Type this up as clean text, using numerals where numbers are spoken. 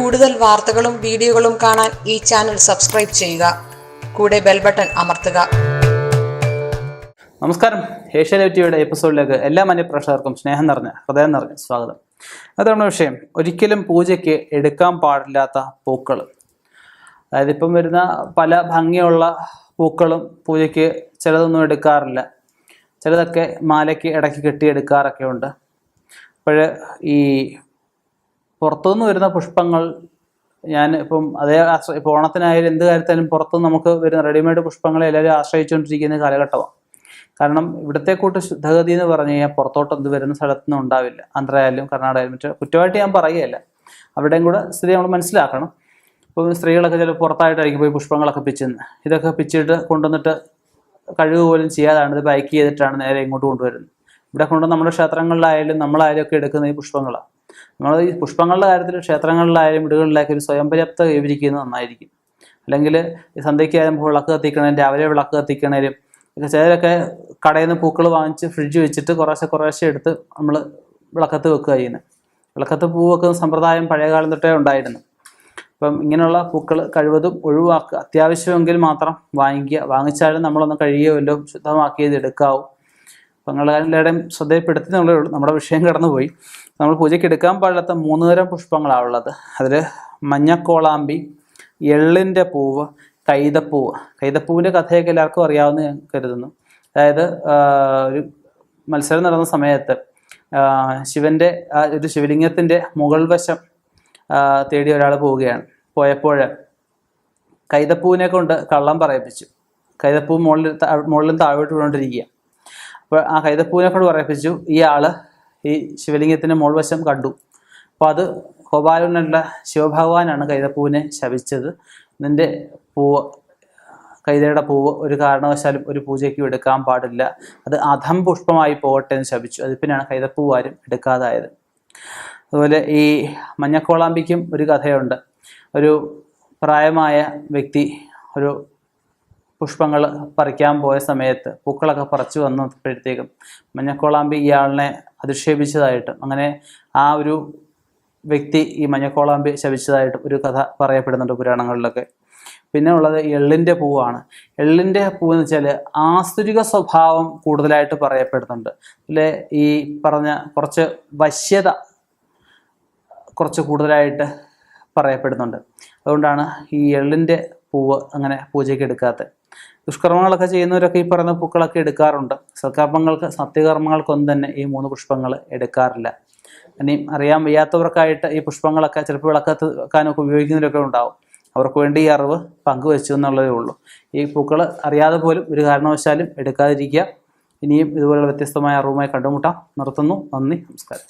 കൂടുതൽ വാർത്തകളും വീഡിയോകളും കാണാൻ ഈ ചാനൽ സബ്സ്ക്രൈബ് ചെയ്യുക. കൂടെ ബെൽ ബട്ടൺ അമർത്തുക. നമസ്കാരം. ഏഷ്യാനെറ്റ് ടിവിയുടെ എപ്പിസോഡിലേക്ക് എല്ലാ മാന്യപ്രേക്ഷകർക്കും സ്നേഹം നിറഞ്ഞ ഹൃദയം നിറഞ്ഞ സ്വാഗതം. അതാണ് വിഷയം. ഒരിക്കലും പൂജയ്ക്ക് എടുക്കാൻ പാടില്ലാത്ത പൂക്കൾ. അതായത് ഇപ്പം വരുന്ന പല ഭംഗിയുള്ള പൂക്കളും പൂജയ്ക്ക് ചിലതൊന്നും എടുക്കാറില്ല. ചിലതൊക്കെ മാലയ്ക്ക് ഇടയ്ക്ക് കെട്ടിയെടുക്കാറൊക്കെ ഉണ്ട്. അപ്പോൾ ഈ പുറത്തുനിന്ന് വരുന്ന പുഷ്പങ്ങൾ ഞാൻ ഇപ്പം ഇപ്പോൾ ഓണത്തിനായാലും എന്ത് കാര്യത്തിലും പുറത്തുനിന്ന് നമുക്ക് വരുന്ന റെഡിമെയ്ഡ് പുഷ്പങ്ങളെ എല്ലാവരും ആശ്രയിച്ചുകൊണ്ടിരിക്കുന്ന കാലഘട്ടമാണ്. കാരണം ഇവിടുത്തെ കൂട്ട് ശുദ്ധഗതി എന്ന് പറഞ്ഞു കഴിഞ്ഞാൽ പുറത്തോട്ടൊന്നും വരുന്ന സ്ഥലത്തൊന്നും ഉണ്ടാവില്ല. ആന്ധ്രയായാലും കർണാടകയിലും മറ്റേ കുറ്റമായിട്ട് ഞാൻ പറയുകയല്ല, അവിടെയും കൂടെ സ്ഥിതി നമ്മൾ മനസ്സിലാക്കണം. ഇപ്പം സ്ത്രീകളൊക്കെ ചില പുറത്തായിട്ടായിരിക്കും പോയി പുഷ്പങ്ങളൊക്കെ പിച്ചുന്നത്. ഇതൊക്കെ പിച്ചിട്ട് കൊണ്ടുവന്നിട്ട് കഴുകുക പോലും ചെയ്യാതാണ് ഇത് പാക്ക് ചെയ്തിട്ടാണ് നേരെ ഇങ്ങോട്ട് കൊണ്ടുവരുന്നത്. ഇവിടെ കൊണ്ടുവന്ന് നമ്മുടെ ക്ഷേത്രങ്ങളിലായാലും നമ്മളായാലും ഒക്കെ എടുക്കുന്ന ഈ പുഷ്പങ്ങളാണ്. നമ്മൾ ഈ പുഷ്പങ്ങളുടെ കാര്യത്തിൽ ക്ഷേത്രങ്ങളിലായാലും വീടുകളിലായാലും ഒരു സ്വയം പര്യാപ്തത കൈവരിക്കുന്നത് നന്നായിരിക്കും. അല്ലെങ്കിൽ ഈ സന്ധ്യയ്ക്കായാലും വിളക്ക് കത്തിക്കണേലും രാവിലെ വിളക്ക് കത്തിക്കണേലും ചിലരൊക്കെ കടയിൽ നിന്ന് പൂക്കൾ വാങ്ങിച്ച് ഫ്രിഡ്ജ് വെച്ചിട്ട് കുറേശ്ശെ എടുത്ത് നമ്മൾ വിളക്കത്ത് വെക്കുക ചെയ്യുന്നത്. വിളക്കത്ത് പൂ വെക്കുന്ന സമ്പ്രദായം പഴയകാലം തൊട്ടേ ഉണ്ടായിരുന്നു. അപ്പം ഇങ്ങനെയുള്ള പൂക്കൾ കഴിവതും ഒഴിവാക്കുക. അത്യാവശ്യമെങ്കിൽ മാത്രം വാങ്ങിക്കുക. വാങ്ങിച്ചാലും നമ്മളൊന്ന് കഴുകിയോ വല്ലതും ശുദ്ധമാക്കിയത് എടുക്കാവും. അപ്പം നിങ്ങൾ എല്ലാവരുടെയും ശ്രദ്ധയിൽപ്പെടുത്തി നമ്മുടെ വിഷയം കടന്നുപോയി. നമ്മൾ പൂജയ്ക്ക് എടുക്കാൻ പാടില്ലാത്ത 3 തരം പുഷ്പങ്ങളാണ് ഉള്ളത്. അതിൽ മഞ്ഞക്കോളാമ്പി, എള്ളിൻ്റെ പൂവ്, കൈതപ്പൂവ്. കൈതപ്പൂവിൻ്റെ കഥയൊക്കെ എല്ലാവർക്കും അറിയാവുന്ന ഞാൻ കരുതുന്നു. അതായത് ഒരു മത്സരം നടന്ന സമയത്ത് ശിവൻ്റെ ഒരു ശിവലിംഗത്തിൻ്റെ മുകൾ വശം തേടി ഒരാൾ പോവുകയാണ്. പോയപ്പോൾ കൈതപ്പൂവിനെ കൊണ്ട് കള്ളം പറയിപ്പിച്ചു. കൈതപ്പൂ മുകളിലും താഴോട്ട് വീണോണ്ടിരിക്കുക. അപ്പോൾ ആ കൈതപ്പൂവിനെ കൊണ്ട് പറയിപ്പിച്ചു. ഈ ആള് ഈ ശിവലിംഗത്തിൻ്റെ മുൾവശം കണ്ടു. അപ്പോൾ അത് ഗോപാലനുള്ള ശിവഭഗവാനാണ് കൈതപ്പൂവിനെ ശപിച്ചത്. നിൻ്റെ പൂവ്, കൈതയുടെ പൂവ് ഒരു കാരണവശാലും ഒരു പൂജയ്ക്കും എടുക്കാൻ പാടില്ല, അത് അധം പുഷ്പമായി പോകട്ടെ എന്ന് ശപിച്ചു. അത് പിന്നെയാണ് കൈതപ്പൂവ് ആരും എടുക്കാതായത്. അതുപോലെ ഈ മഞ്ഞക്കോളാമ്പിക്കും ഒരു കഥയുണ്ട്. ഒരു പ്രായമായ വ്യക്തി ഒരു പുഷ്പങ്ങൾ പറിക്കാൻ പോയ സമയത്ത് പൂക്കളൊക്കെ പറിച്ചു വന്നപ്പോഴത്തേക്കും മഞ്ഞക്കോളാമ്പി ഇയാളിനെ അധിക്ഷേപിച്ചതായിട്ടും അങ്ങനെ ആ ഒരു വ്യക്തി ഈ മഞ്ഞക്കോളാമ്പി ശപിച്ചതായിട്ടും ഒരു കഥ പറയപ്പെടുന്നുണ്ട് പുരാണങ്ങളിലൊക്കെ. പിന്നെ ഉള്ളത് എള്ളിൻ്റെ പൂവാണ്. എള്ളിൻ്റെ പൂവെന്ന് വെച്ചാൽ ആസുരിക സ്വഭാവം കൂടുതലായിട്ട് പറയപ്പെടുന്നുണ്ട്. അല്ലെ ഈ പറഞ്ഞ കുറച്ച് വശ്യത കുറച്ച് കൂടുതലായിട്ട് പറയപ്പെടുന്നുണ്ട്. അതുകൊണ്ടാണ് ഈ എള്ളിൻ്റെ പൂവ് അങ്ങനെ പൂജയ്ക്ക് എടുക്കാത്തത്. ദുഷ്കർമ്മങ്ങളൊക്കെ ചെയ്യുന്നവരൊക്കെ ഈ പറയുന്ന പൂക്കളൊക്കെ എടുക്കാറുണ്ട്. സൽക്കർമ്മങ്ങൾക്ക് സത്യകർമ്മങ്ങൾക്കൊന്നും തന്നെ ഈ 3 പുഷ്പങ്ങൾ എടുക്കാറില്ല. ഇനി അറിയാൻ വയ്യാത്തവർക്കായിട്ട് ഈ പുഷ്പങ്ങളൊക്കെ ചിലപ്പോൾ വിളക്കത്ത് വെക്കാനൊക്കെ ഉപയോഗിക്കുന്നവരൊക്കെ ഉണ്ടാവും. അവർക്ക് വേണ്ടി ഈ അറിവ് പങ്കുവെച്ചു എന്നുള്ളതേ ഉള്ളൂ. ഈ പൂക്കൾ അറിയാതെ പോലും ഒരു കാരണവശാലും എടുക്കാതിരിക്കുക. ഇനിയും ഇതുപോലുള്ള വ്യത്യസ്തമായ അറിവുമായി കണ്ടുമുട്ടാം. നിർത്തുന്നു. നന്ദി, നമസ്കാരം.